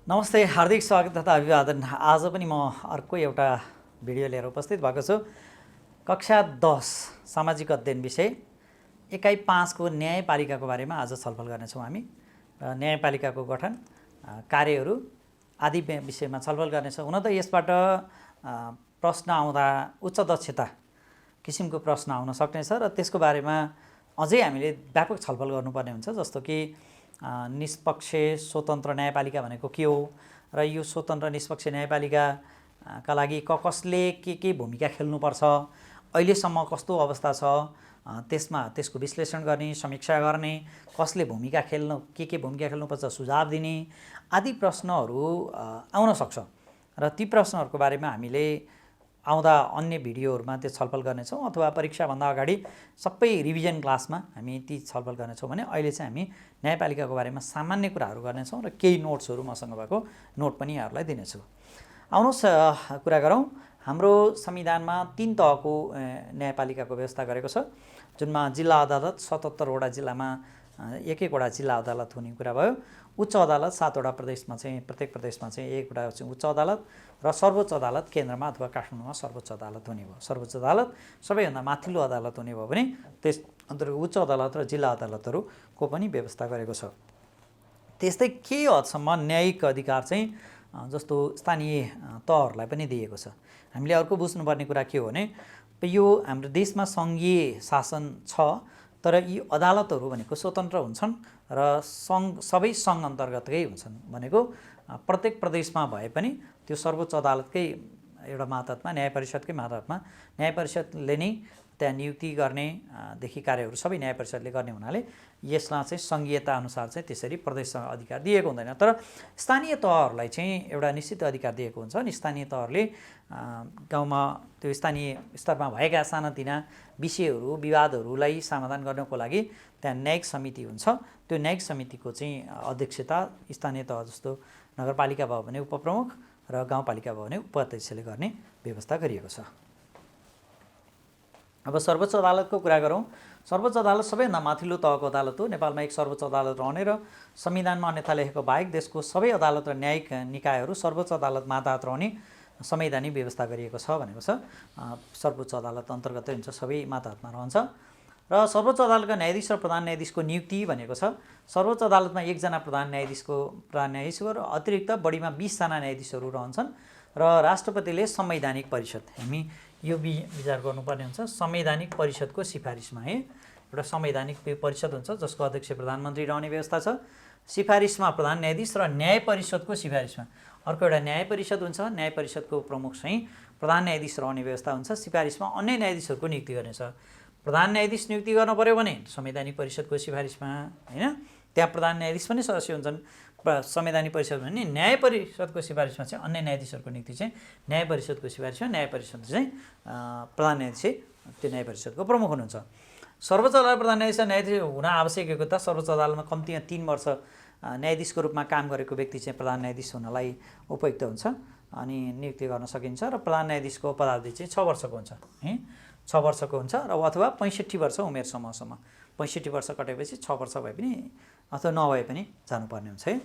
नमस्ते, हार्दिक स्वागत तथा अभिवादन। आज पनि म अर्को एउटा भिडियो लिएर उपस्थित भएको छु। कक्षा 10 सामाजिक अध्ययन विषय एकाइ 5 को न्यायपालिकाको बारेमा आज छलफल गर्नेछौँ हामी। न्यायपालिकाको गठन, कार्यहरू आदि विषयमा छलफल गर्नेछौँ। हुन त यसबाट प्रश्न आउँदा उच्च दक्षता किसिमको प्रश्न आउन सक्नेछ र त्यसको बारेमा अझै हामीले व्यापक छलफल गर्नुपर्ने हुन्छ। जस्तो कि निष्पक्ष स्वतन्त्र न्यायपालिका भनेको के हो र यो स्वतन्त्र निष्पक्ष न्यायपालिकाका लागि कसले के भूमिका खेल्नुपर्छ, अहिलेसम्म कस्तो अवस्था छ, त्यसको विश्लेषण गर्ने, समीक्षा गर्ने, कसले भूमिका खेल्नु के भूमिका खेल्नुपर्छ सुझाव दिने आदि प्रश्नहरू आउन सक्छ र ती प्रश्नहरूको बारेमा हामीले आउँदा अन्य भिडियोहरूमा त्यो छलफल गर्नेछौँ अथवा परीक्षाभन्दा अगाडि सबै रिभिजन क्लासमा हामी ती छलफल गर्नेछौँ भने अहिले चाहिँ हामी न्यायपालिकाको बारेमा सामान्य कुराहरू गर्नेछौँ र केही नोट्सहरू मसँग भएको नोट पनि यहाँहरूलाई दिनेछु। आउनुहोस् कुरा गरौँ। हाम्रो संविधानमा 3 तहको न्यायपालिकाको व्यवस्था गरेको छ, जुनमा जिल्ला अदालत 77 वटा जिल्लामा एक-एकवटा जिल्ला अदालत हुने कुरा भयो। उच्च अदालत 7 वटा प्रदेशमा चाहिँ प्रत्येक प्रदेशमा चाहिँ एकवटा चाहिँ उच्च अदालत र सर्वोच्च अदालत केन्द्रमा अथवा काठमाडौँमा सर्वोच्च अदालत हुने भयो। सर्वोच्च अदालत सबैभन्दा माथिल्लो अदालत हुने भयो भने त्यस अन्तर्गत उच्च अदालत र जिल्ला अदालतहरूको पनि व्यवस्था गरेको छ। त्यस्तै केही हदसम्म न्यायिक अधिकार चाहिँ जस्तो स्थानीय तहहरूलाई पनि दिएको छ। हामीले अर्को बुझ्नुपर्ने कुरा के हो भने यो हाम्रो देशमा सङ्घीय शासन छ, तर यी अदालतहरू भनेको स्वतन्त्र हुन्छन् र सबै सङ्घ अन्तर्गतकै हुन्छन्। भनेको प्रत्येक प्रदेशमा भए पनि त्यो सर्वोच्च अदालतकै एउटा मातहतमा, न्याय परिषदकै मातहतमा न्याय परिषदले नै त्यहाँ नियुक्ति गर्नेदेखि कार्यहरू सबै न्याय परिषदले गर्ने हुनाले यसलाई चाहिँ सङ्घीयता अनुसार चाहिँ त्यसरी प्रदेशसँग अधिकार दिएको हुँदैन। तर स्थानीय तहहरूलाई चाहिँ एउटा निश्चित अधिकार दिएको हुन्छ अनि स्थानीय तहहरूले गाउँमा त्यो स्थानीय स्तरमा भएका सानातिना विषयहरू विवादहरूलाई समाधान गर्नको लागि त्यहाँ न्यायिक समिति हुन्छ। त्यो न्यायिक समितिको चाहिँ अध्यक्षता स्थानीय तह जस्तो नगरपालिका भयो भने उपप्रमुख र गाउँपालिका भयो भने उपाध्यक्षले गर्ने व्यवस्था गरिएको छ। अब सर्वोच्च अदालतको कुरा गरौँ। सर्वोच्च अदालत सबैभन्दा माथिल्लो तहको अदालत हो। नेपालमा एक सर्वोच्च अदालत रहने र संविधानमा अन्यथा लेखेको बाहेक देशको सबै अदालत र न्यायिक निकायहरू सर्वोच्च अदालत मातहत रहने संवैधानिक व्यवस्था गरिएको छ भनेको छ। सर्वोच्च अदालत अन्तर्गतै हुन्छ, सबै मातहतमा रहन्छ। र सर्वोच्च अदालतका न्यायाधीश र प्रधान न्यायाधीशको नियुक्ति भनेको छ। सर्वोच्च अदालतमा 1 जना प्रधान न्यायाधीश र अतिरिक्त बढीमा 20 जना न्यायाधीशहरू रहन्छन् र राष्ट्रपतिले संवैधानिक परिषद, हामी यो विचार गर्नुपर्ने हुन्छ, संवैधानिक परिषदको सिफारिसमा एउटा संवैधानिक परिषद हुन्छ जसको अध्यक्ष प्रधानमन्त्री रहने व्यवस्था छ। सिफारिसमा प्रधान न्यायाधीश र न्याय परिषदको सिफारिसमा अर्को एउटा न्याय परिषद हुन्छ। न्याय परिषदको प्रमुख चाहिँ प्रधान न्यायाधीश रहने व्यवस्था हुन्छ। सिफारिसमा अन्य न्यायाधीशहरूको नियुक्ति गर्नेछ। प्रधान न्यायाधीश नियुक्ति गर्नु पर्यो भने संवैधानिक परिषदको सिफारिसमा, हैन, त्यहाँ प्रधान न्यायाधीश पनि सदस्य हुन्छन्। संवैधानिक परिषद भने न्याय परिषदको सिफारिसमा चाहिँ अन्य न्यायाधीशहरूको नियुक्ति चाहिँ न्याय परिषदको सिफारिसमा, न्याय परिषद चाहिँ प्रधान न्यायाधीश त्यो न्याय परिषदको प्रमुख हुनुहुन्छ। सर्वोच्च अदालत प्रधान न्यायाधीश न्यायाधीश हुन आवश्यक त सर्वोच्च अदालतमा कम्तीमा 3 वर्ष न्यायाधीशको रूपमा काम गरेको व्यक्ति चाहिँ प्रधान न्यायाधीश हुनलाई उपयुक्त हुन्छ अनि नियुक्ति गर्न सकिन्छ। र प्रधान न्यायाधीशको पदावधि चाहिँ 6 वर्षको हुन्छ, 6 वर्षको हुन्छ र अथवा 65 वर्ष उमेर समूहसम्म। 65 वर्ष कटेपछि 6 वर्ष भए पनि अथवा नभए पनि जानुपर्ने हुन्छ है।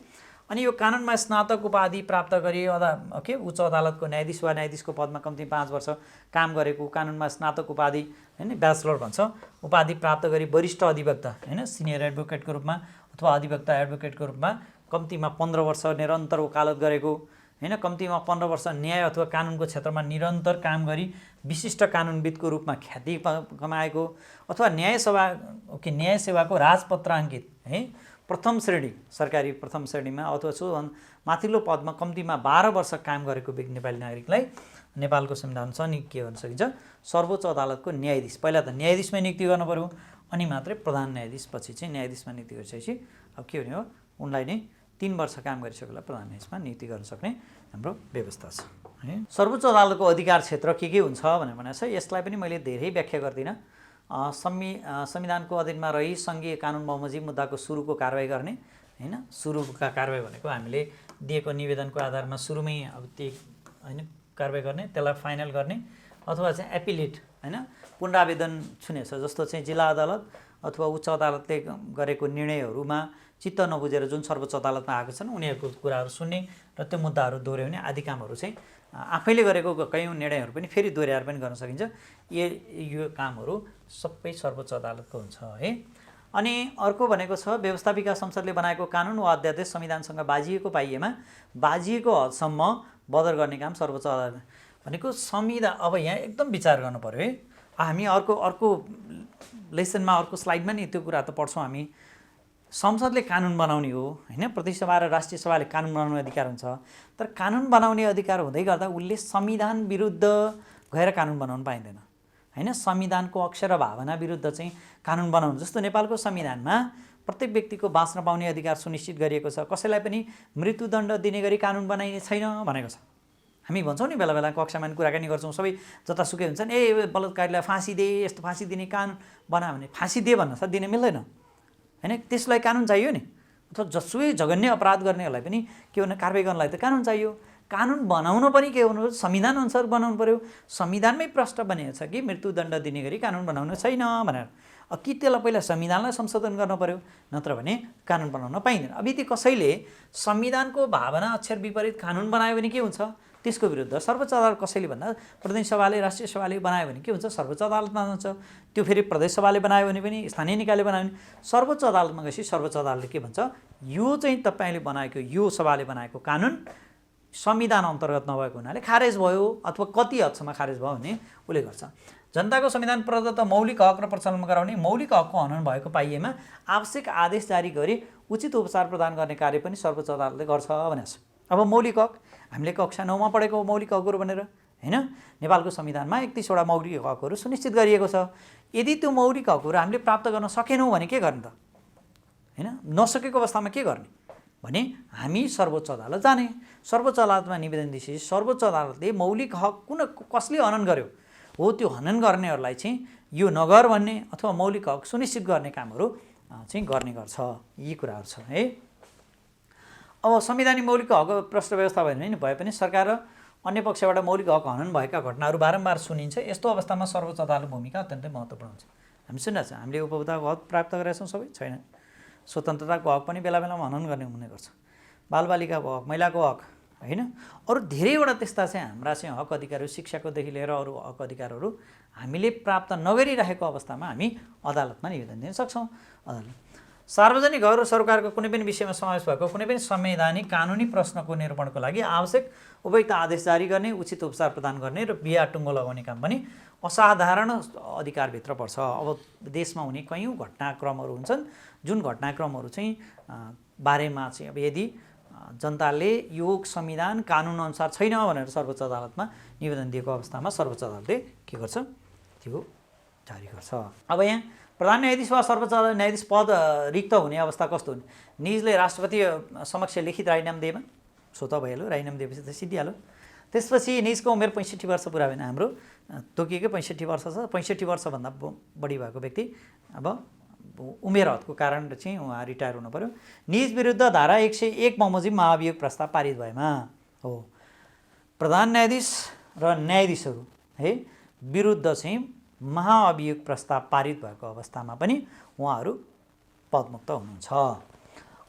अनि यो कानुनमा स्नातक उपाधि प्राप्त गरी उच्च अदालतको न्यायाधीश वा न्यायाधीशको पदमा कम्ती 5 वर्ष काम गरेको, कानुनमा स्नातक उपाधि, हैन, ब्याचलर भन्छ, उपाधि प्राप्त गरी वरिष्ठ अधिवक्ता, हैन, सिनियर एडभोकेटको रूपमा अथवा अधिवक्ता एडभोकेटको रूपमा कम्तीमा 15 वर्ष निरन्तर वकालत गरेको, हैन, कम्तीमा 15 वर्ष न्याय अथवा कानुनको क्षेत्रमा निरन्तर काम गरी विशिष्ट कानुनविदको रूपमा ख्याति कमाएको अथवा न्याय सेवाको राजपत्राङ्कित प्रथम श्रेणी सरकारी प्रथम श्रेणीमा अथवा माथिल्लो पदमा कम्तीमा 12 वर्ष काम गरेको नेपाली नागरिकलाई नेपालको संविधानअनुसार के भन्न सकिन्छ, सर्वोच्च अदालतको न्यायाधीश। पहिला त न्यायाधीशमै नियुक्ति गर्नु पर्यो अनि मात्रै प्रधान न्यायाधीश, पछि चाहिँ न्यायाधीशमा नियुक्ति गरिसकेपछि अब के हुने हो, उनलाई नै 3 वर्ष काम गरिसकेलाई प्रधान न्यायाधीशमा नियुक्ति गर्न सक्ने हाम्रो व्यवस्था छ है। सर्वोच्च अदालतको अधिकार क्षेत्र के हुन्छ भनेको छ। यसलाई पनि मैले धेरै व्याख्या गर्दिनँ। संविधानको अधीनमा रही सङ्घीय कानुन बमोजिम मुद्दाको सुरुको कारवाही गर्ने, हैन, सुरुका कारवाही भनेको हामीले दिएको निवेदनको आधारमा सुरुमै अब त्यो हैन कारवाही गर्ने, त्यसलाई फाइनल गर्ने अथवा चाहिँ एपिलेट, हैन, पुनरावेदन छुनेछ। जस्तो चाहिँ जिल्ला अदालत अथवा उच्च अदालतले गरेको निर्णयहरूमा चित्त नबुझेर जुन सर्वोच्च अदालतमा आएको छन् उनीहरूको कुराहरू सुन्ने र त्यो मुद्दाहरू दोहोऱ्याउने आदि कामहरू चाहिँ आफैले गरेको कयौँ निर्णयहरू पनि फेरि दोहोऱ्याएर पनि गर्न सकिन्छ। यो कामहरू सबै सर्वोच्च अदालतको हुन्छ है। अनि अर्को भनेको छ व्यवस्थापिका संसदले बनाएको कानुन वा अध्यादेश संविधानसँग बाजिएको पाइएमा बाजिएको हदसम्म बदर गर्ने काम सर्वोच्च अदालत भनेको संविधान। अब यहाँ एकदम विचार गर्नु पर्यो है। हामी अर्को लेसनमा अर्को स्लाइडमा नि त्यो कुरा त पढ्छौँ हामी। संसदले कानुन बनाउने हो होइन, प्रतिसभा र राष्ट्रिय सभाले कानुन बनाउने अधिकार हुन्छ। तर कानुन बनाउने अधिकार हुँदै गर्दा उसले संविधान विरुद्ध गएर कानुन बनाउनु पाइँदैन होइन। संविधानको अक्षर भावना विरुद्ध चाहिँ कानुन बनाउनु, जस्तो नेपालको संविधानमा प्रत्येक व्यक्तिको बाँच्न पाउने अधिकार सुनिश्चित गरिएको छ। कसैलाई पनि मृत्युदण्ड दिने गरी कानुन बनाइने छैन भनेको छ। हामी भन्छौँ नि बेला बेला कक्षामा कुराकानी गर्छौँ, सबै जतासुकै हुन्छन्, बलात्कारीलाई फाँसी दे, यस्तो फाँसी दिने कानुन बना भने फाँसी दे भन्न सक्छ, दिन मिल्दैन होइन। त्यसलाई कानुन चाहियो नि। अथवा जसुकै जघन्य अपराध गर्नेहरूलाई पनि के भन्नु कारबाही गर्नलाई त कानुन चाहियो। कानुन बनाउन पनि के हुनु, संविधान अनुसार बनाउनु पर्यो। संविधानमै प्रश्न बनेको छ कि मृत्युदण्ड दिने गरी कानुन बनाउनु छैन भनेर। कि त्यसलाई पहिला संविधानलाई संशोधन गर्नु पर्यो, नत्र भने कानुन बनाउन पाइँदैन। अब यदि कसैले संविधानको भावना अक्षर विपरीत कानुन बनायो भने के हुन्छ, त्यसको विरुद्ध सर्वोच्च अदालत कसैले भन्दा प्रदेश सभाले राष्ट्रिय सभाले बनायो भने के हुन्छ, सर्वोच्च अदालतमा जान्छ। त्यो फेरि प्रदेश सभाले बनायो भने पनि, स्थानीय निकायले बनायो भने सर्वोच्च अदालतमा गएपछि सर्वोच्च अदालतले के भन्छ, यो चाहिँ तपाईँले बनाएको, यो सभाले बनाएको कानुन संविधान अन्तर्गत नभएको हुनाले खारेज भयो, अथवा कति हदसम्म खारेज भयो भने उसले गर्छ। जनताको संविधान प्रदत्त मौलिक हक र प्रचलन गराउने मौलिक हकको हनन भएको पाइएमा आवश्यक आदेश जारी गरी उचित उपचार प्रदान गर्ने कार्य पनि सर्वोच्च अदालतले गर्छ भनेको छ। अब मौलिक हक हामीले कक्षा 9मा पढेको मौलिक हकहरू भनेर होइन। नेपालको संविधानमा 31वटा मौलिक हकहरू सुनिश्चित गरिएको छ। यदि त्यो मौलिक हकहरू हामीले प्राप्त गर्न सकेनौँ भने के गर्ने त होइन। नसकेको अवस्थामा के गर्ने भने हामी सर्वोच्च अदालत जाने। सर्वोच्च अदालतमा निवेदन दिएपछि सर्वोच्च अदालतले मौलिक हक कसले हनन गर्यो हो, त्यो हनन गर्नेहरूलाई चाहिँ यो नगर भन्ने अथवा मौलिक हक सुनिश्चित गर्ने कामहरू चाहिँ गर्ने गर्छ। यी कुराहरू छ है। अब संवैधानिक मौलिक हक प्रश्न व्यवस्था भए पनि सरकार र अन्य पक्षबाट मौलिक हक हनन भएका घटनाहरू बारम्बार सुनिन्छ। यस्तो अवस्थामा सर्वोच्च अदालतको भूमिका अत्यन्तै महत्त्वपूर्ण हुन्छ। हामी सुनिरहेको छौँ, हामीले उपभोक्ताको हक प्राप्त गरेका छौँ, सबै छैन। स्वतन्त्रताको हक पनि बेला बेलामा हनन गर्ने हुने गर्छ। बालबालिकाको हक, महिलाको हक होइन, अरू धेरैवटा त्यस्ता चाहिँ हाम्रा चाहिँ हक अधिकारहरू, शिक्षाकोदेखि लिएर अरू हक अधिकारहरू हामीले प्राप्त नगरिरहेको अवस्थामा हामी अदालतमा निवेदन दिन सक्छौँ। अदालत सार्वजनिक घर र सरकारको कुनै पनि विषयमा समावेश भएको कुनै पनि संवैधानिक कानुनी प्रश्नको निरूपणको लागि आवश्यक उपयुक्त आदेश जारी गर्ने, उचित उपचार प्रदान गर्ने र बिहा टुङ्गो लगाउने काम पनि असाधारण अधिकारभित्र पर्छ। अब देशमा हुने कयौँ घटनाक्रमहरू हुन्छन्, जुन घटनाक्रमहरू चाहिँ बारेमा चाहिँ अब यदि जनताले यो संविधान कानुन अनुसार छैन भनेर सर्वोच्च अदालतमा निवेदन दिएको अवस्थामा सर्वोच्च अदालतले के गर्छ, त्यो जारी गर्छ। अब यहाँ प्रधान न्यायाधीश वा सर्वोच्च अदालत न्यायाधीश पद रिक्त हुने अवस्था कस्तो हुने, निजले राष्ट्रपति समक्ष लिखित राजीनामा दिएमा स्वतः भइहाल्यो, राजीनामा दिएपछि त सिद्धिहाल्यो। त्यसपछि निजको उमेर 65 वर्ष पुरा भएन, हाम्रो तोकिएकै 65 वर्ष छ। 65 वर्षभन्दा बढी भएको व्यक्ति अब उमेर हदको कारण चाहिँ उहाँ रिटायर हुनु पर्यो। निज विरुद्ध धारा 101 बमोजिम महाभियोग प्रस्ताव पारित भएमा हो प्रधान न्यायाधीश र न्यायाधीशहरू है विरुद्ध चाहिँ महाअभियोग प्रस्ताव पारित भएको अवस्थामा पनि उहाँहरू पदमुक्त हुनुहुन्छ।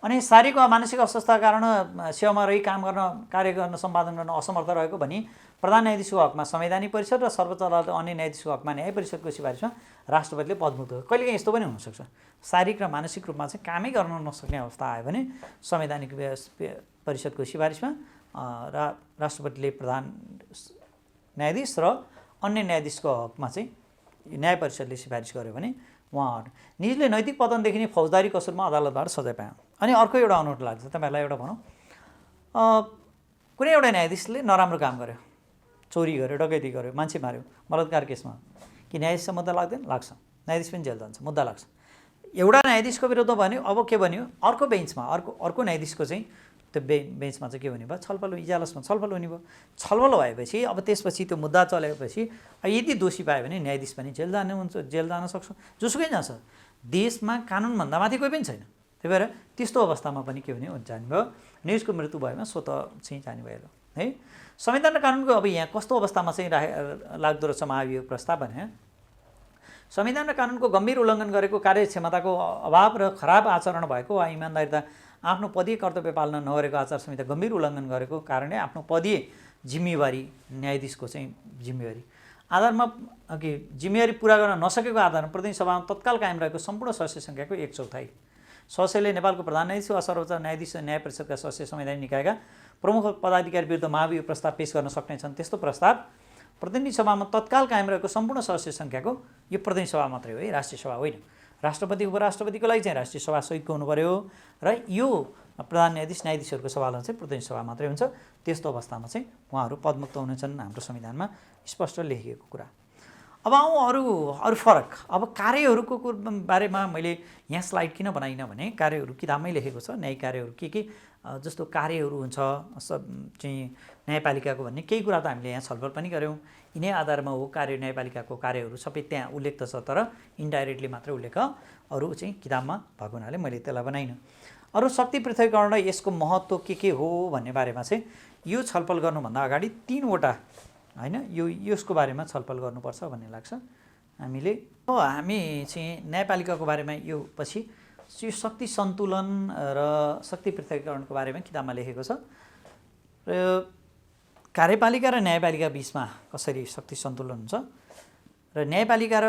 अनि शारीरिक वा मानसिक अस्वस्थताका कारण सेवामा रही कार्य गर्न सम्पादन गर्न असमर्थ रहेको भनी प्रधान न्यायाधीशको हकमा संवैधानिक परिषद र सर्वोच्च अदालत अन्य न्यायाधीशको हकमा न्याय परिषदको सिफारिसमा राष्ट्रपतिले पदमुक्त हो। कहिलेकाहीँ यस्तो पनि हुनसक्छ, शारीरिक र मानसिक रूपमा चाहिँ कामै गर्न नसक्ने अवस्था आयो भने संवैधानिक परिषदको सिफारिसमा राष्ट्रपतिले प्रधान न्यायाधीश र अन्य न्यायाधीशको हकमा चाहिँ न्याय परिषदले सिफारिस गर्यो भने उहाँहरू निजले नैतिक पतनदेखि नै फौजदारी कसुरमा अदालतबाट सजाय पायो। अनि अर्को एउटा अनौठो लाग्छ, तपाईँहरूलाई एउटा भनौँ, कुनै एउटा न्यायाधीशले नराम्रो काम गर्यो, चोरी गर्यो, डकैती गर्यो, मान्छे मार्यो, बलात्कार केसमा कि न्यायाधीशसँग मुद्दा लाग्दैन? लाग्छ। न्यायाधीश पनि जेल जान्छ, मुद्दा लाग्छ। एउटा न्यायाधीशको विरुद्धमा भन्यो, अब के भन्यो, अर्को बेन्चमा अर्को न्यायाधीशको चाहिँ त्यो बेन्चमा चाहिँ के हुने भयो, छलफल, इजलासमा छलफल हुने भयो। छलफल भएपछि अब त्यसपछि त्यो मुद्दा चलेपछि यदि दोषी पायो भने न्यायाधीश पनि जेल जान सक्छ, जोसुकै जान्छ। देशमा कानुनभन्दा माथि कोही पनि छैन। त्यही भएर त्यस्तो अवस्थामा पनि के हुने जाने भयो, न्यायाधीशको मृत्यु भएमा स्वतः चाहिँ जाने भयो है। संविधान र कानुनको अब यहाँ कस्तो अवस्थामा चाहिँ लाग्दो रहेछ महाभियोग प्रस्ताव भने संविधान र कानुनको गम्भीर उल्लङ्घन गरेको, कार्यक्षमताको अभाव र खराब आचरण भएको वा इमान्दारिता आफ्नो पदीय कर्तव्य पालन नगरेको, आचार संहिता गम्भीर उल्लङ्घन गरेको कारणले आफ्नो पदीय जिम्मेवारी, न्यायाधीशको चाहिँ जिम्मेवारी आधारमा जिम्मेवारी पुरा गर्न नसकेको आधारमा प्रतिनिधि सभामा तत्काल कायम रहेको सम्पूर्ण सदस्य सङ्ख्याको 1/4 सदस्यले नेपालको प्रधान न्यायाधीश वा सर्वोच्च न्यायाधीश न्याय परिषदका सदस्य संवैधानिक निकायका प्रमुख पदाधिकारी विरुद्ध महाभियोग प्रस्ताव पेश गर्न सक्नेछन्। त्यस्तो प्रस्ताव प्रतिनिधि सभामा तत्काल कायम रहेको सम्पूर्ण सदस्य सङ्ख्याको, यो प्रतिनिधि सभा मात्रै हो है, राष्ट्रिय सभा होइन। राष्ट्रपति उपराष्ट्रपतिको लागि चाहिँ राष्ट्रिय सभा सहितको हुनु पर्यो र यो प्रधान न्यायाधीश न्यायाधीशहरूको सभालाई चाहिँ प्रतिनिधि सभा मात्रै हुन्छ। त्यस्तो अवस्थामा चाहिँ उहाँहरू पदमुक्त हुनेछन्, हाम्रो संविधानमा स्पष्ट लेखिएको कुरा। अब अरू फरक, अब कार्यहरूको बारेमा मैले यहाँ स्लाइड किन बनाइनँ भने कार्यहरू किताबमै लेखेको छ। न्यायिक कार्यहरू के जस्तो कार्यहरू हुन्छ चाहिँ न्यायपालिकाको भन्ने केही कुरा त हामीले यहाँ छलफल पनि गऱ्यौँ। यिनै आधारमा हो कार्य, न्यायपालिकाको कार्यहरू सबै त्यहाँ उल्लेख त छ, तर इन्डाइरेक्टली मात्रै उल्लेख, अरू चाहिँ किताबमा भएको हुनाले मैले त्यसलाई बनाइनँ। अरू शक्ति पृथकीकरण र यसको महत्त्व के हो भन्ने बारेमा चाहिँ यो छलफल गर्नुभन्दा अगाडि 3वटा होइन यसको बारेमा छलफल गर्नुपर्छ भन्ने लाग्छ हामीले। हामी चाहिँ न्यायपालिकाको बारेमा यो पछि यो शक्ति सन्तुलन र शक्ति पृथकीकरणको बारेमा किताबमा लेखेको छ र कार्यपालिका र न्यायपालिका बिचमा कसरी शक्ति सन्तुलन हुन्छ र न्यायपालिका र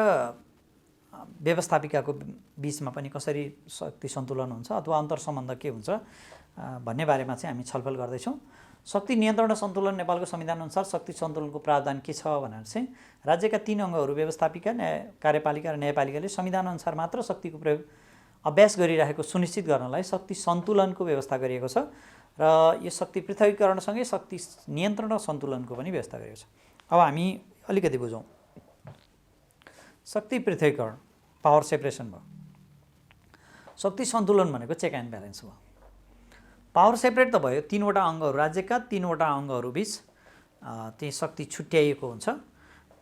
व्यवस्थापिकाको बिचमा पनि कसरी शक्ति सन्तुलन हुन्छ अथवा अन्तर सम्बन्ध के हुन्छ भन्ने बारेमा चाहिँ हामी छलफल गर्दैछौँ। शक्ति नियन्त्रण र सन्तुलन नेपालको संविधानअनुसार शक्ति सन्तुलनको प्रावधान के छ भनेर चाहिँ राज्यका 3 अङ्गहरू व्यवस्थापिका, कार्यपालिका र न्यायपालिकाले संविधानअनुसार मात्र शक्तिको प्रयोग अभ्यास गरिरहेको सुनिश्चित गर्नलाई शक्ति सन्तुलनको व्यवस्था गरिएको छ र यो शक्ति पृथकीकरणसँगै शक्ति नियन्त्रण र सन्तुलनको पनि व्यवस्था गरिएको छ। अब हामी अलिकति बुझौँ। शक्ति पृथकीकरण, पावर सेपरेसन भयो। शक्ति सन्तुलन भनेको चेक एन्ड ब्यालेन्स भयो। पावर सेपरेट त भयो, 3वटा अङ्गहरू, राज्यका 3वटा अङ्गहरू बिच त्यही शक्ति छुट्याइएको हुन्छ।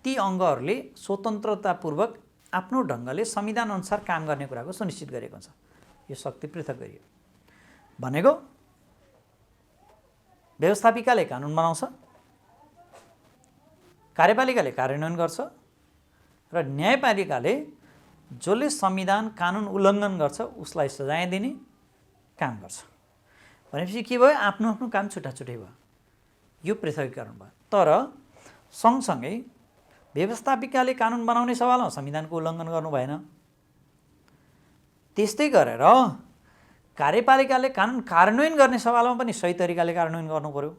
ती अङ्गहरूले स्वतन्त्रतापूर्वक आफ्नो ढङ्गले संविधानअनुसार काम गर्ने कुराको सुनिश्चित गरेको हुन्छ। यो शक्ति पृथक गरियो भनेको व्यवस्थापिकाले कानुन बनाउँछ, कार्यपालिकाले कार्यान्वयन गर्छ र न्यायपालिकाले जसले संविधान कानुन उल्लङ्घन गर्छ उसलाई सजाय दिने काम गर्छ। भनेपछि के भयो, आफ्नो आफ्नो काम छुट्टा छुट्टै भयो। यो पृथकीकरण भयो। तर सँगसँगै व्यवस्थापिकाले कानुन बनाउने सवालमा संविधानको उल्लङ्घन गर्नु भएन। त्यस्तै गरेर कार्यपालिकाले कानुन कार्यान्वयन गर्ने सवालमा पनि सही तरिकाले कार्यान्वयन गर्नु पर्यो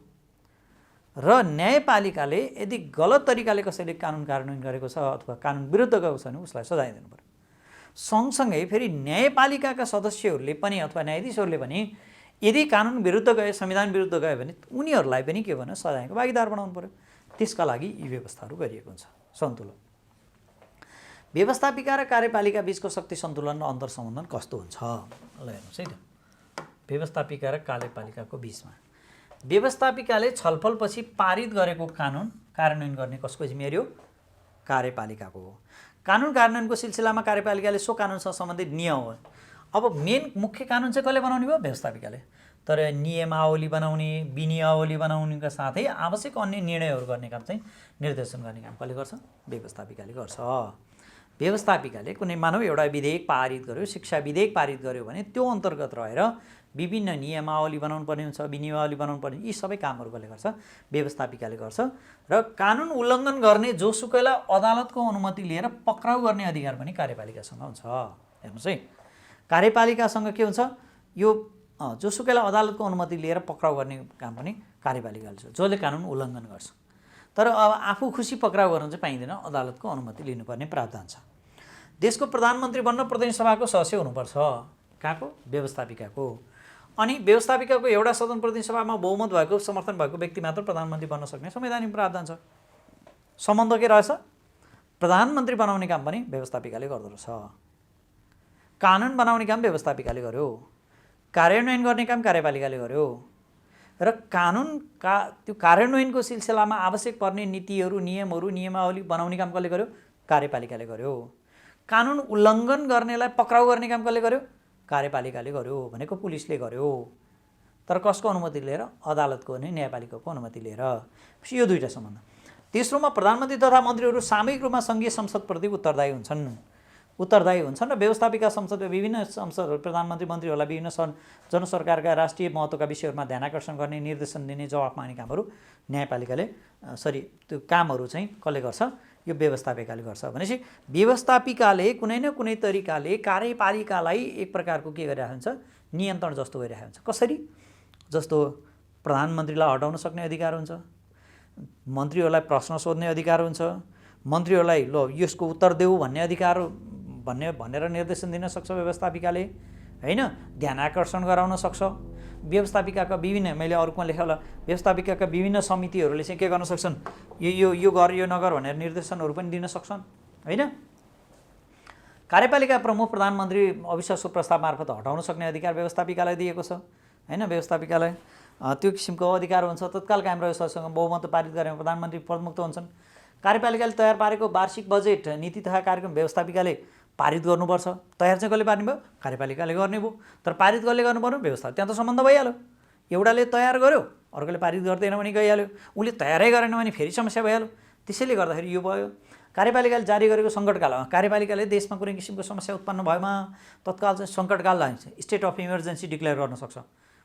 र न्यायपालिकाले यदि गलत तरिकाले कसैले कानुन कार्यान्वयन गरेको छ अथवा कानुन विरुद्ध गएको छ भने उसलाई सजाय दिनु पर्यो। सँगसँगै फेरि न्यायपालिकाका सदस्यहरूले पनि अथवा न्यायाधीशहरूले पनि यदि कानुन विरुद्ध गए, संविधान विरुद्ध गयो भने उनीहरूलाई पनि के भन्नु, सजायको भागीदार बनाउनु पर्यो। त्यसका लागि यी व्यवस्थाहरू गरिएको हुन्छ। सन्तुलन, व्यवस्थापिका र कार्यपालिका बिचको शक्ति सन्तुलन र अन्तर सम्बन्धन कस्तो हुन्छ ल हेर्नुहोस् है त। व्यवस्थापिका र कार्यपालिकाको बिचमा व्यवस्थापिकाले छलफलपछि पारित गरेको कानुन कार्यान्वयन गर्ने कसको जिम्मेवारी हो? कार्यपालिकाको हो। कानुन कार्यान्वयनको सिलसिलामा कार्यपालिकाले सो कानुनसँग सम्बन्धित नियम हो। अब मुख्य कानुन चाहिँ कसले बनाउने भयो? व्यवस्थापिकाले। तर नियमावली बनाउने, विनियमावली बनाउनेका साथै आवश्यक अन्य निर्णयहरू गर्ने काम चाहिँ निर्देशन गर्ने काम कसले गर्छ? व्यवस्थापिकाले गर्छ। व्यवस्थापिकाले कुनै मानव एउटा विधेयक पारित गर्यो, शिक्षा विधेयक पारित गर्यो भने त्यो अन्तर्गत रहेर विभिन्न नियमावली बनाउनु पर्ने हुन्छ, विनियमावली बनाउनु पर्ने, यी सबै कामहरू कसले गर्छ? व्यवस्थापिकाले गर्छ। र कानुन उल्लङ्घन गर्ने जोसुकैलाई अदालतको अनुमति लिएर पक्राउ गर्ने अधिकार पनि कार्यपालिकासँग हुन्छ। हेर्नुहोस् है, कार्यपालिकासँग के हुन्छ? यो जोसुकैलाई अदालतको अनुमति लिएर पक्राउ गर्ने काम पनि कार्यपालिकाले छ, जसले कानुन उल्लङ्घन गर्छ। तर अब आफू खुसी पक्राउ गर्न चाहिँ पाइँदैन, अदालतको अनुमति लिनुपर्ने प्रावधान छ। देशको प्रधानमन्त्री बन्न प्रतिनिधि सभाको सदस्य हुनुपर्छ। कहाँको? व्यवस्थापिकाको। अनि व्यवस्थापिकाको एउटा सदन प्रतिनिधि सभामा बहुमत भएको, समर्थन भएको व्यक्ति मात्र प्रधानमन्त्री बन्न सक्ने संवैधानिक प्रावधान छ। सम्बन्ध के रहेछ? प्रधानमन्त्री बनाउने काम पनि व्यवस्थापिकाले गर्दो रहेछ। कानुन बनाउने काम व्यवस्थापिकाले गर्यो, कार्यान्वयन गर्ने काम कार्यपालिकाले गर्यो र त्यो कार्यान्वयनको सिलसिलामा आवश्यक पर्ने नीतिहरू, नियमहरू, नियमावली बनाउने काम कसले गर्यो? कार्यपालिकाले गर्यो। कानुन उल्लङ्घन गर्नेलाई पक्राउ गर्ने काम कसले गर्यो? कार्यपालिकाले गर्यो, भनेको पुलिसले गर्यो। तर कसको अनुमति लिएर? अदालतको अनि न्यायपालिकाको अनुमति लिएर। यो दुईवटा सम्बन्ध। तेस्रोमा प्रधानमन्त्री तथा मन्त्रीहरू सामूहिक रूपमा सङ्घीय संसदप्रति उत्तरदायी हुन्छन्। उत्तरदायी हुन्छन् र व्यवस्थापिका संसदमा विभिन्न संसदहरू प्रधानमन्त्री मन्त्रीहरूलाई विभिन्न जनसरकारका राष्ट्रिय महत्त्वका विषयहरूमा ध्यानाकर्षण गर्ने निर्देशन दिने जवाफ माग्ने कामहरू न्यायपालिकाले त्यो कामहरू चाहिँ कसले गर्छ यो व्यवस्थापिकाले गर्छ भनेपछि व्यवस्थापिकाले कुनै न कुनै तरिकाले कार्यपालिकालाई एक प्रकारको के गरिरहेको हुन्छ नियन्त्रण जस्तो गरिरहेको हुन्छ कसरी जस्तो प्रधानमन्त्रीलाई हटाउन सक्ने अधिकार हुन्छ मन्त्रीहरूलाई प्रश्न सोध्ने अधिकार हुन्छ मन्त्रीहरूलाई ल यसको उत्तर देऊ भन्ने अधिकार भनेर निर्देशन दिन सक्छ व्यवस्थापिकाले हैन ध्यान आकर्षण गराउन सक्छ व्यवस्थापिकाका विभिन्न मैले अरूमा लेखा होला व्यवस्थापिकाका विभिन्न समितिहरूले चाहिँ के गर्न सक्छन् यो गर यो नगर भनेर निर्देशनहरू पनि दिन सक्छन् हैन कार्यपालिका प्रमुख प्रधानमन्त्री अविश्वासको प्रस्ताव मार्फत हटाउन सक्ने अधिकार व्यवस्थापिकालाई दिएको छ हैन व्यवस्थापिकालाई त्यो किसिमको अधिकार हुन्छ तत्काल कायम रहेसँगै बहुमत पारित गरेमा प्रधानमन्त्री पदमुक्त हुन्छन् कार्यपालिकाले तयार पारेको वार्षिक बजेट नीति तथा कार्यक्रम व्यवस्थापिकाले पारित गर्नुपर्छ तयार चाहिँ कसले पार्ने भयो कार्यपालिकाले गर्ने भयो तर पारित कसले गर्नु पर्यो व्यवस्था त्यहाँ त सम्बन्ध भइहाल्यो एउटाले तयार गर्यो अर्कोले पारित गर्दैन भने गइहाल्यो उसले तयारै गरेन भने फेरि समस्या भइहाल्यो त्यसैले गर्दाखेरि यो भयो कार्यपालिकाले जारी गरेको सङ्कटकालमा कार्यपालिकाले देशमा कुनै किसिमको समस्या उत्पन्न भएमा तत्काल चाहिँ सङ्कटकाललाई स्टेट अफ इमर्जेन्सी डिक्लेयर गर्न सक्छ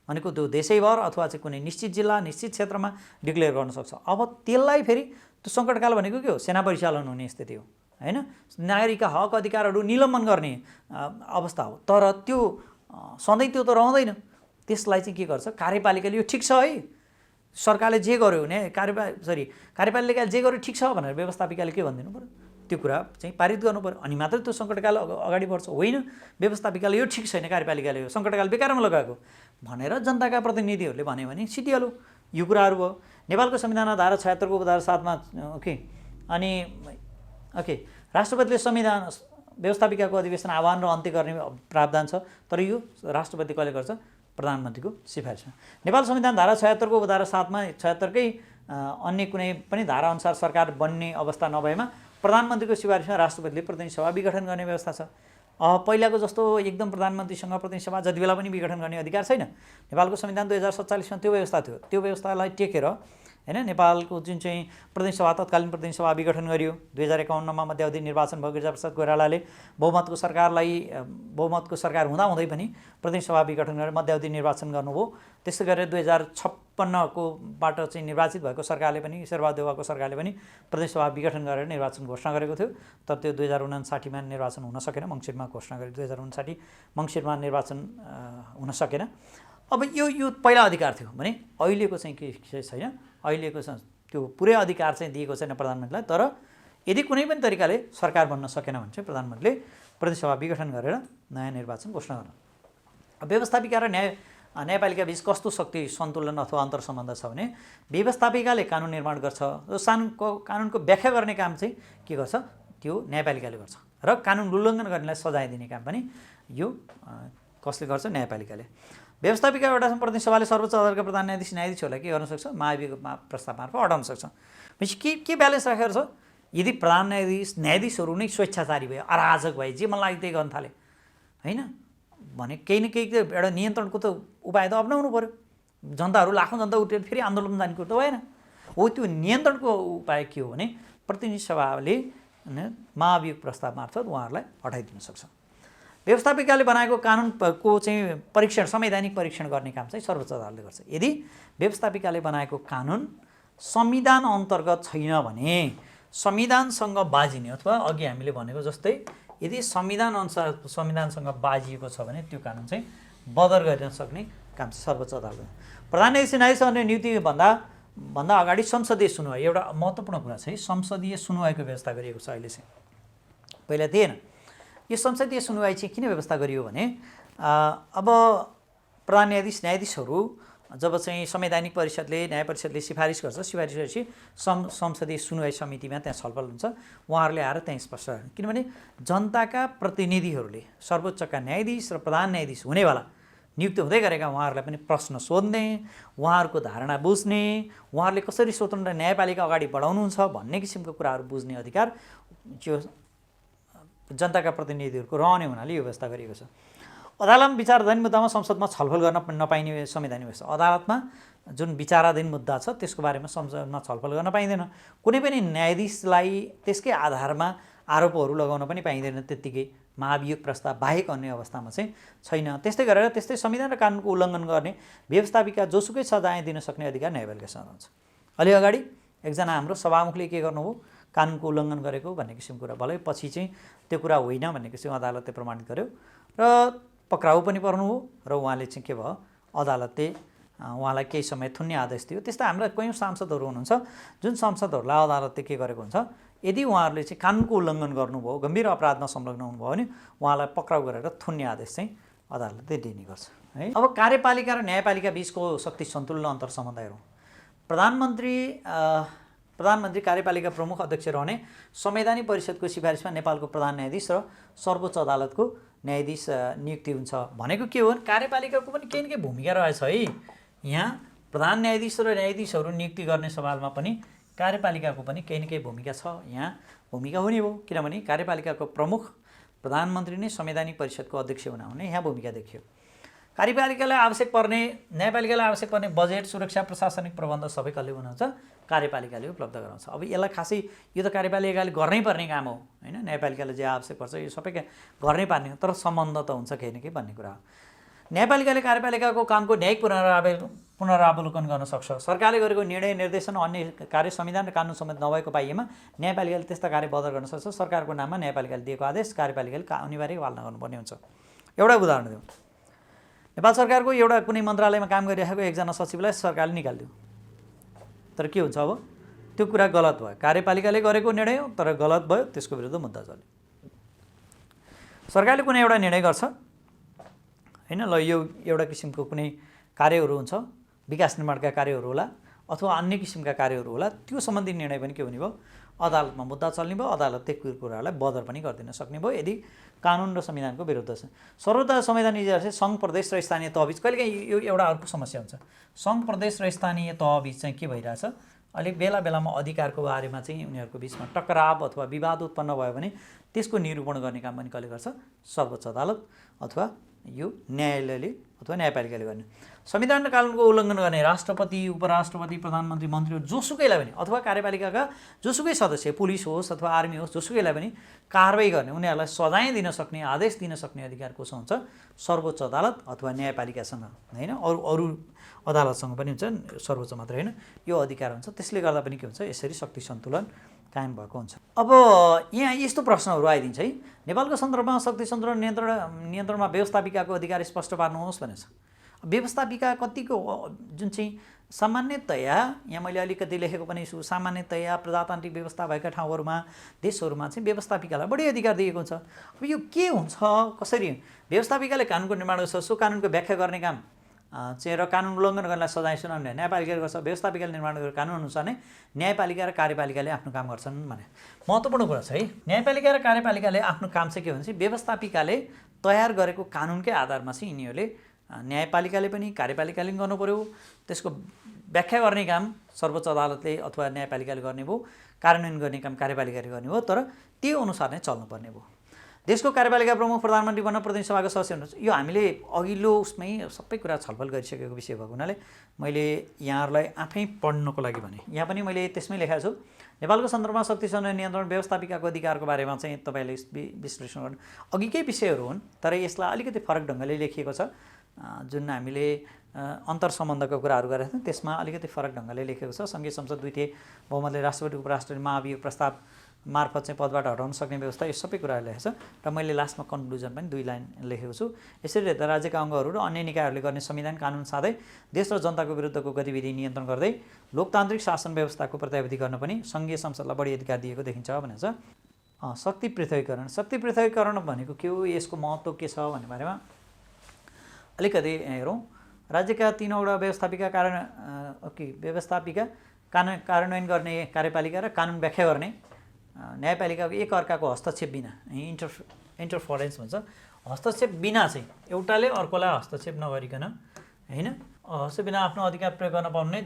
भनेको त्यो देशैभर अथवा चाहिँ कुनै निश्चित जिल्ला निश्चित क्षेत्रमा डिक्लेयर गर्न सक्छ अब त्यसलाई फेरि त्यो सङ्कटकाल भनेको के हो सेना परिचालन हुने स्थिति हो हैन नागरिकका हक अधिकारहरू निलम्बन गर्ने अवस्था हो तर त्यो सधैँ त्यो त रहँदैन त्यसलाई चाहिँ के गर्छ कार्यपालिकाले यो ठिक छ है सरकारले जे गर्यो भने कार्यपालिकाले जे गर्यो ठिक छ भनेर व्यवस्थापिकाले के भनिदिनु पर्यो त्यो कुरा चाहिँ पारित गर्नु पर्यो अनि मात्रै त्यो सङ्कटकाल अगाडि बढ्छ होइन व्यवस्थापिकाले यो ठिक छैन कार्यपालिकाले यो सङ्कटकाल बेकारमा लगाएको भनेर जनताका प्रतिनिधिहरूले भन्यो भने सिटिहाल्यो यो कुराहरू भयो नेपालको संविधानमा धारा 76 को धारा 7 मा ओके अनि ओके राष्ट्रपतिले संविधान व्यवस्थापिकाको अधिवेशन आह्वान र अन्त्य गर्ने प्रावधान छ तर यो राष्ट्रपति कहिले गर्छ प्रधानमन्त्रीको सिफारिसमा नेपाल संविधान धारा 76 को धारा 7 मा 76 कै अन्य कुनै पनि धारा अनुसार सरकार बन्ने अवस्था नभएमा प्रधानमन्त्रीको सिफारिसमा राष्ट्रपतिले प्रतिनिधि सभा विघटन गर्ने व्यवस्था छ पहिलाको जस्तो एकदम प्रधानमन्त्रीसँग प्रतिनिधि सभा जति बेला पनि विघटन गर्ने अधिकार छैन नेपालको संविधान 2047 मा त्यो व्यवस्था थियो त्यो व्यवस्थालाई टेकेर हैन नेपालको जुन चाहिँ प्रतिनिधि सभा तत्कालीन प्रतिनिधि सभा विघटन गरियो 2051 मा मध्यावधि निर्वाचन भयो गिरिजाप्रसाद कोइरालाले बहुमतको सरकार हुँदै पनि प्रतिनिधि सभा विघटन गरेर मध्यावधि निर्वाचन गर्नुभयो त्यसै गरेर 2056 को बाट चाहिँ निर्वाचित भएको सरकारले पनि शेरबहादुर देउवाको सरकारले पनि प्रतिनिधि सभा विघटन गरेर निर्वाचन घोषणा गरेको थियो तर त्यो 2059 मा निर्वाचन हुन सकेन मङ्सिरमा घोषणा गरे 2059 मङ्सिरमा निर्वाचन हुन सकेन अब यो पहिला अधिकार थियो भने अहिलेको चाहिँ के छैन अहिलेको त्यो पुरै अधिकार चाहिँ दिएको छैन प्रधानमन्त्रीलाई तर यदि कुनै पनि तरिकाले सरकार बन्न सकेन भने चाहिँ प्रधानमन्त्रीले प्रतिनिधि सभा विघटन गरेर नयाँ निर्वाचन घोषणा गर्नु व्यवस्थापिका र न्यायपालिका बीच कस्तो शक्ति सन्तुलन अथवा अन्तर सम्बन्ध छ भने व्यवस्थापिकाले कानुन निर्माण गर्छ र कानुनको व्याख्या गर्ने काम चाहिँ के गर्छ त्यो न्यायपालिकाले गर्छ र कानुन उल्लङ्घन गर्नेलाई सजाय दिने काम पनि यो कसले गर्छ न्यायपालिकाले व्यवस्थापिका एउटा प्रतिनिधि सभाले सर्वोच्च अदालतका प्रधान न्यायाधीशहरूलाई के गर्न सक्छ महाभियोग प्रस्ताव मार्फत हटाउन सक्छ भनेपछि के ब्यालेन्स राखेर छ यदि प्रधान न्यायाधीशहरू नै स्वेच्छाचारी भए अराजक भए जे मन लाग्यो त्यही गर्न थाले हैन भने केही न केही एउटा नियन्त्रणको त उपाय त अप्नाउनु पर्यो जनताहरू लाखौँ जनता उठेर फेरि आन्दोलन जाने कुरो त भएन हो त्यो नियन्त्रणको उपाय के हो भने प्रतिनिधि सभाले महाभियोग प्रस्ताव मार्फत उहाँहरूलाई हटाइदिन सक्छ व्यवस्थापिकाले बनाएको कानुनको चाहिँ परीक्षण संवैधानिक परीक्षण गर्ने काम चाहिँ सर्वोच्च अदालतले गर्छ यदि व्यवस्थापिकाले बनाएको कानुन संविधान अन्तर्गत छैन भने संविधानसँग बाजिने अथवा अघि हामीले भनेको जस्तै यदि संविधान अनुसार संविधानसँग बाजिएको छ भने त्यो कानुन चाहिँ बदर गर्न सक्ने काम चाहिँ सर्वोच्च अदालतले प्रधान न्यायाधीशहरूले नियुक्ति भन्दा अगाडि संसदीय सुनवाई एउटा महत्त्वपूर्ण कुरा चाहिँ संसदीय सुनवाईको व्यवस्था गरिएको छ अहिले चाहिँ पहिला थिएन यो संसदीय सुनवाई चाहिँ किन व्यवस्था गरियो भने अब प्रधान न्यायाधीशहरू जब चाहिँ संवैधानिक परिषदले न्याय परिषदले सिफारिस गर्छ सिफारिस गरेपछि संसदीय सुनवाई समितिमा त्यहाँ छलफल हुन्छ उहाँहरूले आएर त्यहाँ स्पष्ट गर्नु किनभने जनताका प्रतिनिधिहरूले सर्वोच्चका न्यायाधीश र प्रधान न्यायाधीश हुनेवाला नियुक्त हुँदै गरेका उहाँहरूलाई पनि प्रश्न सोध्ने उहाँहरूको धारणा बुझ्ने उहाँहरूले कसरी स्वतन्त्र न्यायपालिका अगाडि बढाउनुहुन्छ भन्ने किसिमको कुराहरू बुझ्ने अधिकार जो जनताका प्रतिनिधिहरूको रहने हुनाले यो व्यवस्था गरिएको छ अदालतमा विचाराधीन मुद्दामा संसदमा छलफल गर्न नपाइने संवैधानिक व्यवस्था अदालतमा जुन विचाराधीन मुद्दा छ त्यसको बारेमा संसदमा छलफल गर्न पाइँदैन कुनै पनि न्यायाधीशलाई त्यसकै आधारमा आरोपहरू लगाउन पनि पाइँदैन त्यत्तिकै महाभियोग प्रस्ताव बाहेक अन्य अवस्थामा चाहिँ छैन। त्यस्तै गरेर त्यस्तै संविधान र कानुनको उल्लङ्घन गर्ने व्यवस्थापिका जोसुकै सजाय दिन सक्ने अधिकार न्यायपालिकासँग रहन्छ। अलि अगाडि एकजना हाम्रो सभामुखले के गर्नुभयो, कानुनको उल्लङ्घन गरेको भन्ने किसिमको कुरा, भलै पछि चाहिँ त्यो कुरा होइन भन्ने किसिम अदालतले प्रमाणित गर्यो र पक्राउ पनि पर्नुभयो र उहाँले चाहिँ के भयो, अदालतले उहाँलाई केही समय थुन्ने आदेश दियो। त्यस्ता हाम्रा कयौँ सांसदहरू हुनुहुन्छ जुन सांसदहरूलाई अदालतले के गरेको हुन्छ, यदि उहाँहरूले चाहिँ कानुनको उल्लङ्घन गर्नुभयो, गम्भीर अपराधमा संलग्न हुनुभयो भने उहाँलाई पक्राउ गरेर थुन्ने आदेश चाहिँ अदालतले दिने गर्छ है। अब कार्यपालिका र न्यायपालिका बिचको शक्ति सन्तुलन अन्तर सम्बन्ध हेरौँ। प्रधानमन्त्री कार्यपालिका प्रमुख अध्यक्ष रहने संवैधानिक परिषदको सिफारिसमा नेपालको प्रधान न्यायाधीश र सर्वोच्च अदालतको न्यायाधीश नियुक्ति हुन्छ भनेको के हो, कार्यपालिकाको पनि केही न केही भूमिका रहेछ है। यहाँ प्रधान न्यायाधीश र न्यायाधीशहरू नियुक्ति गर्ने सवालमा पनि कार्यपालिकाको पनि केही न केही भूमिका छ। यहाँ भूमिका हुने हो, किनभने कार्यपालिकाको प्रमुख प्रधानमन्त्री नै संवैधानिक परिषदको अध्यक्ष हुनाउने यहाँ भूमिका देखियो। न्यायपालिकालाई आवश्यक पर्ने बजेट, सुरक्षा, प्रशासनिक प्रबन्ध सबै कसले बनाउँछ, कार्यपालिकाले उपलब्ध गराउँछ। अब यसलाई खासै यो त कार्यपालिकाले गर्नै पर्ने काम हो होइन, न्यायपालिकाले जे आवश्यक पर्छ यो सबै गर्नै पर्ने, तर सम्बन्ध त हुन्छ केही न केही भन्ने कुरा हो। न्यायपालिकाले कार्यपालिकाको कामको न्यायिक पुनरावलोकन गर्न सक्छ। सरकारले गरेको निर्णय, निर्देशन, अन्य कार्य संविधान र कानुन सम्बन्धी नभएको पाइएमा न्यायपालिकाले त्यस्ता कार्य बदर गर्न सक्छ। सरकारको नाममा न्यायपालिकाले दिएको आदेश कार्यपालिकाले अनिवार्य पालना गर्नुपर्ने हुन्छ। एउटा उदाहरण दिउँ, नेपाल सरकारको एउटा कुनै मन्त्रालयमा काम गरिरहेको एकजना सचिवलाई सरकारले निकालिदियो, तर के हुन्छ, अब त्यो कुरा गलत भयो, कार्यपालिकाले गरेको निर्णय हो तर गलत भयो, त्यसको विरुद्ध मुद्दा चल्यो। सरकारले कुनै एउटा निर्णय गर्छ होइन, ल यो एउटा किसिमको कुनै कार्यहरू हुन्छ, विकास निर्माणका कार्यहरू होला अथवा अन्य किसिमका कार्यहरू होला, त्यो सम्बन्धी निर्णय पनि के हुने भयो, अदालतमा मुद्दा चल्ने भयो, अदालत त्यो कुरालाई बदर पनि गरिदिन सक्ने भयो यदि कानुन र संविधानको विरुद्ध छ। सर्वोच्च संवैधानिक चाहिँ सङ्घ, प्रदेश र स्थानीय तहबीच कहिलेकाहीँ यो एउटा अर्को समस्या हुन्छ। सङ्घ, प्रदेश र स्थानीय तहबीच चाहिँ के भइरहेछ, अलिक बेला बेलामा अधिकारको बारेमा चाहिँ उनीहरूको बिचमा टकराव अथवा विवाद उत्पन्न भयो भने त्यसको निरूपण गर्ने काम पनि कसले गर्छ, सर्वोच्च अदालत अथवा यो न्यायालयले अथवा न्यायपालिकाले गर्ने। संविधान र कानुनको उल्लङ्घन गर्ने राष्ट्रपति, उपराष्ट्रपति, प्रधानमन्त्री, मन्त्रीहरू जोसुकैलाई पनि अथवा कार्यपालिकाका जोसुकै सदस्य, पुलिस होस् अथवा आर्मी होस्, जोसुकैलाई पनि कारबाही गर्ने, उनीहरूलाई सजाय दिन सक्ने, आदेश दिन सक्ने अधिकार कोसँग हुन्छ, सर्वोच्च अदालत अथवा न्यायपालिकासँग होइन, अरू अदालतसँग पनि हुन्छ, सर्वोच्च मात्र होइन, यो अधिकार हुन्छ। त्यसले गर्दा पनि के हुन्छ, यसरी शक्ति सन्तुलन कायम भएको हुन्छ। अब यहाँ यस्तो प्रश्नहरू आइदिन्छ है, नेपालको सन्दर्भमा शक्ति सन्तुलन नियन्त्रणमा व्यवस्थापिकाको अधिकार स्पष्ट पार्नुहोस् भनेछ। व्यवस्थापिका कतिको जुन चाहिँ सामान्यतया, यहाँ मैले अलिकति लेखेको पनि छु, सामान्यतया प्रजातान्त्रिक व्यवस्था भएका ठाउँहरूमा, देशहरूमा चाहिँ व्यवस्थापिकालाई बढी अधिकार दिएको हुन्छ। अब यो के हुन्छ, कसरी व्यवस्थापिकाले कानुनको निर्माण गर्छ, सो कानुनको व्याख्या गर्ने काम चाहिँ र कानुन उल्लङ्घन गर्नलाई सजाय सुनाउने न्यायपालिकाले गर्छ, व्यवस्थापिकाले निर्माण गरेको कानुन अनुसार नै न्यायपालिका र कार्यपालिकाले आफ्नो काम गर्छन् भने महत्त्वपूर्ण कुरा छ है। न्यायपालिका र कार्यपालिकाले आफ्नो काम चाहिँ के भन्छ, व्यवस्थापिकाले तयार गरेको कानुनकै आधारमा चाहिँ यिनीहरूले, न्यायपालिकाले पनि कार्यपालिकाले पनि गर्नु पर्यो, त्यसको व्याख्या गर्ने काम सर्वोच्च अदालतले अथवा न्यायपालिकाले गर्ने भयो, कार्यान्वयन गर्ने काम कार्यपालिकाले गर्ने भयो, तर त्यो अनुसार नै चल्नुपर्ने भयो। देशको कार्यपालिका प्रमुख प्रधानमन्त्री बन्न प्रतिनिधि सभाको सदस्य हुनुहुन्छ। यो हामीले अघिल्लो उसमै सबै कुरा छलफल गरिसकेको विषय भएको हुनाले मैले यहाँहरूलाई आफै पढ्नको लागि भने यहाँ पनि मैले त्यसमै लेखाएको छु। नेपालको सन्दर्भमा शक्ति सन्तुलन नियन्त्रण व्यवस्थापिकाको अधिकारको बारेमा चाहिँ तपाईँले विश्लेषण गर्नु अघिकै विषयहरू हुन्, तर यसलाई अलिकति फरक ढङ्गले लेखिएको छ। जुन हामीले अन्तर सम्बन्धको कुराहरू गरेका थियौँ त्यसमा अलिकति फरक ढङ्गले लेखेको छ। सङ्घीय संसद द्वितीय बहुमतले राष्ट्रपति, उपराष्ट्रपति महाभियोग प्रस्ताव मार्फत चाहिँ पदबाट हटाउन सक्ने व्यवस्था, यो सबै कुराहरू लेखेको छ र मैले लास्टमा कन्क्लुजन पनि 2 लाइन लेखेको छु। यसरी हेर्दा राज्यका अङ्गहरू र अन्य निकायहरूले गर्ने संविधान, कानुन साथै देश र जनताको विरुद्धको गतिविधि नियन्त्रण गर्दै लोकतान्त्रिक शासन व्यवस्थाको प्रत्याभूति गर्न पनि सङ्घीय संसदलाई बढी अधिकार दिएको देखिन्छ भनेको छ। शक्ति पृथकीकरण, शक्ति पृथकीकरण भनेको के हो, यसको महत्त्व के छ भन्ने बारेमा अलिकति हेरौँ। राज्यका 3वटा व्यवस्थापिका कार्यान्वयन गर्ने कार्यपालिका र कानुन व्याख्या गर्ने न्यायपालिकाको एक अर्काको हस्तक्षेप बिना, इन्टरफरेन्स भन्छ, हस्तक्षेप बिना चाहिँ एउटाले अर्कोलाई हस्तक्षेप नगरिकन होइन, हस्तक्षेप बिना आफ्नो अधिकार प्रयोग गर्न पाउने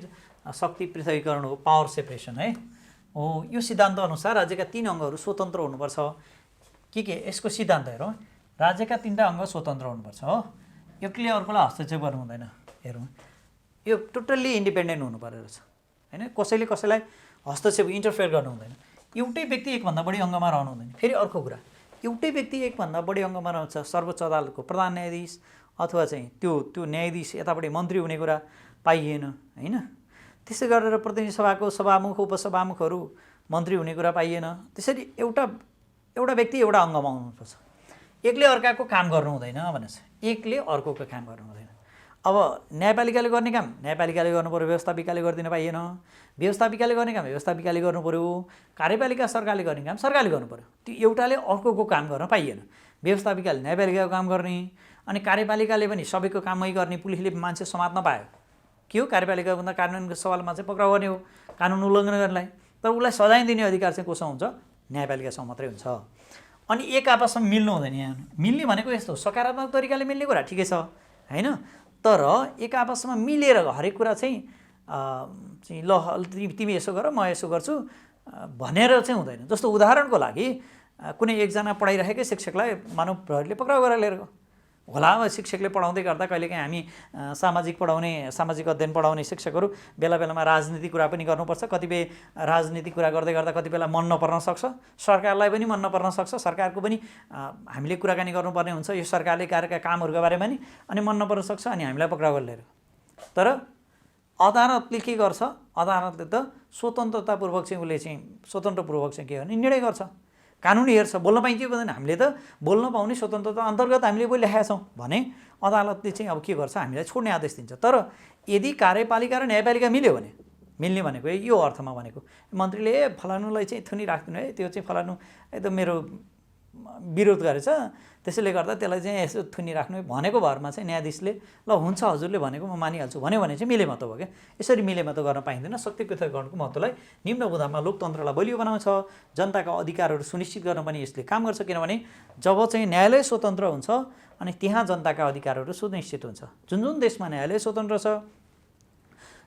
शक्ति पृथकीकरण हो, पावर सेपरेसन है हो। यो सिद्धान्त अनुसार राज्यका 3 अङ्गहरू स्वतन्त्र हुनुपर्छ। के यसको सिद्धान्त हेरौँ, राज्यका 3टा अङ्ग स्वतन्त्र हुनुपर्छ हो, एउटाले अर्कोलाई हस्तक्षेप गर्नु हुँदैन। हेरौँ, यो टोटल्ली इन्डिपेन्डेन्ट हुनु पर्यो रहेछ होइन, कसैले कसैलाई हस्तक्षेप इन्टरफेयर गर्नु हुँदैन। एउटै व्यक्ति एकभन्दा बढी अङ्गमा रहनु हुँदैन। फेरि अर्को कुरा, एउटै व्यक्ति एकभन्दा बढी अङ्गमा रहन्छ, सर्वोच्च अदालतको प्रधान न्यायाधीश अथवा चाहिँ त्यो न्यायाधीश यतापट्टि मन्त्री हुने कुरा पाइएन होइन। त्यसै गरेर प्रतिनिधि सभाको सभामुख उपसभामुखहरू मन्त्री हुने कुरा पाइएन। त्यसरी एउटा व्यक्ति एउटा अङ्गमा आउनुपर्छ। एकले अर्काको काम गर्नु हुँदैन भनेछ, एकले अर्कोको काम गर्नु हुँदैन। अब न्यायपालिकाले गर्ने काम न्यायपालिकाले गर्नु पऱ्यो, व्यवस्थापिकाले गरिदिन पाइएन। व्यवस्थापिकाले गर्ने काम व्यवस्थापिकाले गर्नु पऱ्यो, कार्यपालिका सरकारले गर्ने काम सरकारले गर्नु पऱ्यो। त्यो एउटाले अर्कोको काम गर्न पाइएन। व्यवस्थापिकाले न्यायपालिकाको काम गर्ने अनि कार्यपालिकाले पनि सबैको कामै गर्ने, पुलिसले मान्छे समात्न पायो। के हो, कार्यपालिकाभन्दा कानुनको सवालमा चाहिँ पक्राउ गर्ने हो, कानुन उल्लङ्घन गर्नलाई। तर उसलाई सजाय दिने अधिकार चाहिँ कोसँग हुन्छ? न्यायपालिकासँग मात्रै हुन्छ। अनि एक आपसमा मिल्नु हुँदैन। यहाँ मिल्ने भनेको यस्तो सकारात्मक तरिकाले मिल्ने कुरा ठिकै छ होइन, तर एक आपसमा मिलेर हरेक कुरा चाहिँ ल तिमी यसो गर म यसो गर्छु भनेर चाहिँ हुँदैन। जस्तो उदाहरणको लागि कुनै एकजना पढाइरहेकै शिक्षकलाई मानव प्रहरीले पक्राउ गरेर लिएर गयो होला। अब शिक्षकले पढाउँदै गर्दा कहिलेकाहीँ हामी सामाजिक अध्ययन पढाउने शिक्षकहरू बेला बेलामा राजनीतिक कुरा पनि गर्नुपर्छ। कतिपय राजनीतिक कुरा गर्दै गर्दा कति बेला मन नपर्न सक्छ, सरकारलाई पनि मन नपर्न सक्छ, सरकारको पनि हामीले कुराकानी गर्नुपर्ने हुन्छ यो सरकारले गरेका कामहरूको बारेमा नि, अनि मन नपर्न सक्छ, अनि हामीलाई पक्राउ गरेर लिएर। तर अदालतले के गर्छ? अदालतले त स्वतन्त्रतापूर्वक चाहिँ उसले चाहिँ स्वतन्त्रपूर्वक चाहिँ के गर्ने निर्णय गर्छ, कानुनी हेर्छ। बोल्न पाइन्छ कि पर्दैन? हामीले त बोल्न पाउने स्वतन्त्रता अन्तर्गत हामीले बोलिरहेका छौँ भने अदालतले चाहिँ अब के गर्छ? हामीलाई छोड्ने आदेश दिन्छ। तर यदि कार्यपालिका र न्यायपालिका मिल्यो भने, मिल्ने भनेको यो अर्थमा भनेको मन्त्रीले फलानुलाई चाहिँ थुनी राख्दिनु है, त्यो चाहिँ फलानु एकदम मेरो विरोध गरेछ त्यसैले गर्दा त्यसलाई चाहिँ यसो थुनी राख्नु भनेको भरमा चाहिँ न्यायाधीशले ल हुन्छ हजुरले भनेको म मानिहाल्छु भन्यो भने चाहिँ मिलेमतो भयो क्या। यसरी मिलेमतो गर्न पाइँदैन। शक्ति पृथककरणको महत्त्वलाई निम्न बुँदामा लोकतन्त्रलाई बलियो बनाउँछ, जनताका अधिकारहरू सुनिश्चित गर्न पनि यसले काम गर्छ। किनभने जब चाहिँ न्यायालय स्वतन्त्र हुन्छ अनि त्यहाँ जनताका अधिकारहरू सुनिश्चित हुन्छ। जुन जुन देशमा न्यायालय स्वतन्त्र छ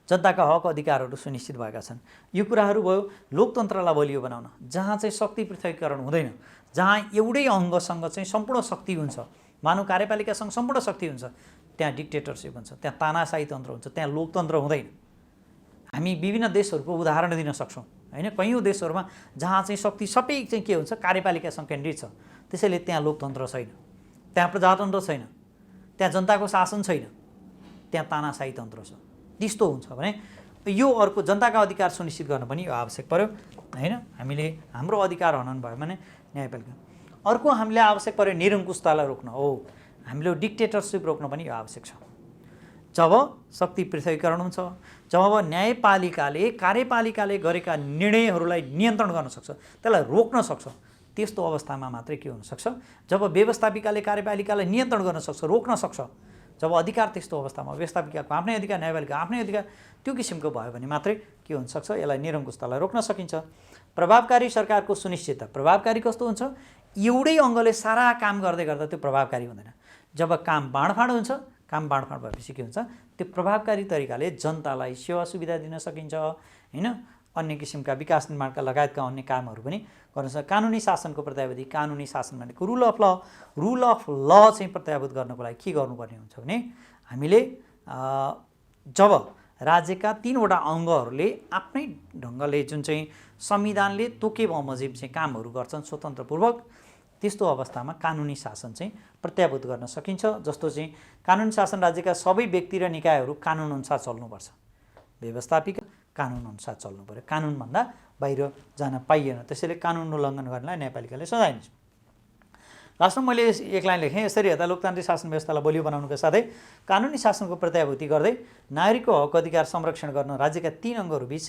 जनताका हक अधिकारहरू सुनिश्चित भएका छन्। यो कुराहरू भयो लोकतन्त्रलाई बलियो बनाउन। जहाँ चाहिँ शक्ति पृथकीकरण हुँदैन, जहाँ एउटै अङ्गसँग चाहिँ सम्पूर्ण शक्ति हुन्छ, मानव कार्यपालिकासँग सम्पूर्ण शक्ति हुन्छ, त्यहाँ डिक्टेटरसिप हुन्छ, त्यहाँ तानाशाही तन्त्र हुन्छ, त्यहाँ लोकतन्त्र हुँदैन। हामी विभिन्न देशहरूको उदाहरण दिन सक्छौँ होइन। कयौँ देशहरूमा जहाँ चाहिँ शक्ति सबै चाहिँ के हुन्छ कार्यपालिकासँग केन्द्रित छ, त्यसैले त्यहाँ लोकतन्त्र छैन, त्यहाँ प्रजातन्त्र छैन, त्यहाँ जनताको शासन छैन, त्यहाँ तानाशाही तन्त्र छ। त्यस्तो हुन्छ भने यो अर्को जनताका अधिकार सुनिश्चित गर्न पनि यो आवश्यक पर्यो होइन। हामीले हाम्रो अधिकार हनन भयो भने न्यायपालिका। अर्को हामीले आवश्यक पर्यो निरङ्कुशतालाई रोक्न हो, हामीले डिक्टेटरसिप रोक्न पनि यो आवश्यक छ। जब शक्ति पृथकीकरण हुन्छ, जब न्यायपालिकाले कार्यपालिकाले गरेका निर्णयहरूलाई नियन्त्रण गर्न सक्छ, त्यसलाई रोक्न सक्छ, त्यस्तो अवस्थामा मात्रै के हुनसक्छ? जब व्यवस्थापिकाले कार्यपालिकालाई नियन्त्रण गर्न सक्छ, रोक्न सक्छ, जब अधिकार त्यस्तो अवस्थामा व्यवस्थापिकाको आफ्नै अधिकार, न्यायपालिका आफ्नै अधिकार त्यो किसिमको भयो भने मात्रै के हुनसक्छ? यसलाई निरङ्कुशतालाई रोक्न सकिन्छ। प्रभावकारी सरकारको सुनिश्चितता। प्रभावकारी कस्तो हुन्छ? एउटै अङ्गले सारा काम गर्दै गर्दा त्यो प्रभावकारी हुँदैन। जब काम बाँडफाँड हुन्छ, काम बाँडफाँड भएपछि के हुन्छ? त्यो प्रभावकारी तरिकाले जनतालाई सेवा सुविधा दिन सकिन्छ होइन। अन्य किसिमका विकास निर्माणका लगायतका अन्य कामहरू पनि गर्न सक्छ। कानुनी शासनको प्रत्याभूति, कानुनी शासन भनेको रुल अफ ल चाहिँ प्रत्याभूत गर्नको लागि के गर्नुपर्ने हुन्छ भने हामीले जब राज्यका 3वटा अङ्गहरूले आफ्नै ढङ्गले जुन चाहिँ संविधानले तोके बमोजिम चाहिँ कामहरू गर्छन् स्वतन्त्रपूर्वक, त्यस्तो अवस्थामा कानुनी शासन चाहिँ प्रत्याभूत गर्न सकिन्छ। जस्तो चाहिँ कानुनी शासन राज्यका सबै व्यक्ति र निकायहरू कानुनअनुसार चल्नुपर्छ, व्यवस्थापिका कानुनअनुसार चल्नु पर्यो, कानुनभन्दा बाहिर जान पाइएन। त्यसैले कानुन उल्लङ्घन गर्नलाई न्यायपालिकाले सजाय दिन्छ। लास्टमा मैले एक लाइन लेखेँ, यसरी हेर्दा लोकतान्त्रिक शासन व्यवस्थालाई बलियो बनाउनुका साथै कानुनी शासनको प्रत्याभूति गर्दै नागरिकको हक अधिकार संरक्षण गर्न राज्यका 3 अङ्गहरू बीच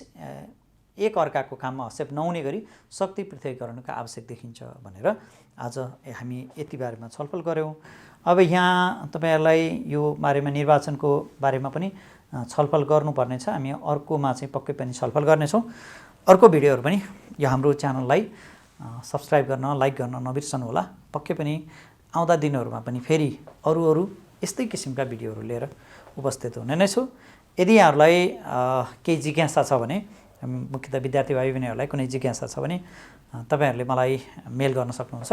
एक अर्काको काममा हस्तक्षेप नहुने गरी शक्ति पृथकीकरणको आवश्यक देखिन्छ भनेर आज हामी यति बारेमा छलफल गऱ्यौँ। अब यहाँ तपाईहरुलाई यो बारेमा निर्वाचनको बारेमा पनि छलफल गर्नुपर्ने छ। हामी अर्कोमा चाहिँ पक्कै पनि छलफल गर्नेछौँ। अर्को भिडियोहरू पनि यो हाम्रो च्यानललाई सब्स्क्राइब गर्न, लाइक गर्न नबिर्सनु होला। पक्कै पनि आउँदा दिनहरूमा पनि फेरि अरू यस्तै किसिमका भिडियोहरू लिएर उपस्थित हुने नै छु। यदि यहाँहरूलाई केही जिज्ञासा छ भने मुख्यतः विद्यार्थी भाइ बहिनीहरूलाई कुनै जिज्ञासा छ भने तपाईँहरूले मलाई मेल गर्न सक्नुहुन्छ।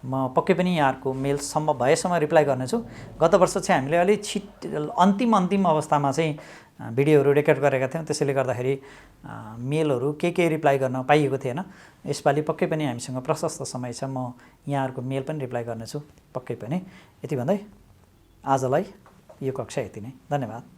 म पक्कै पनि यहाँहरूको मेल सम्भव भएसम्म रिप्लाई गर्नेछु। गत वर्ष चाहिँ हामीले अलिक अन्तिम अवस्थामा चाहिँ भिडियोहरू रेकर्ड गरेका थियौँ, त्यसैले गर्दाखेरि मेलहरू के रिप्लाई गर्न पाइएको थिएन। यसपालि पक्कै पनि हामीसँग प्रशस्त समय छ, म यहाँहरूको मेल पनि रिप्लाई गर्नेछु पक्कै पनि। यति भन्दै आजलाई यो कक्षा यति नै। धन्यवाद।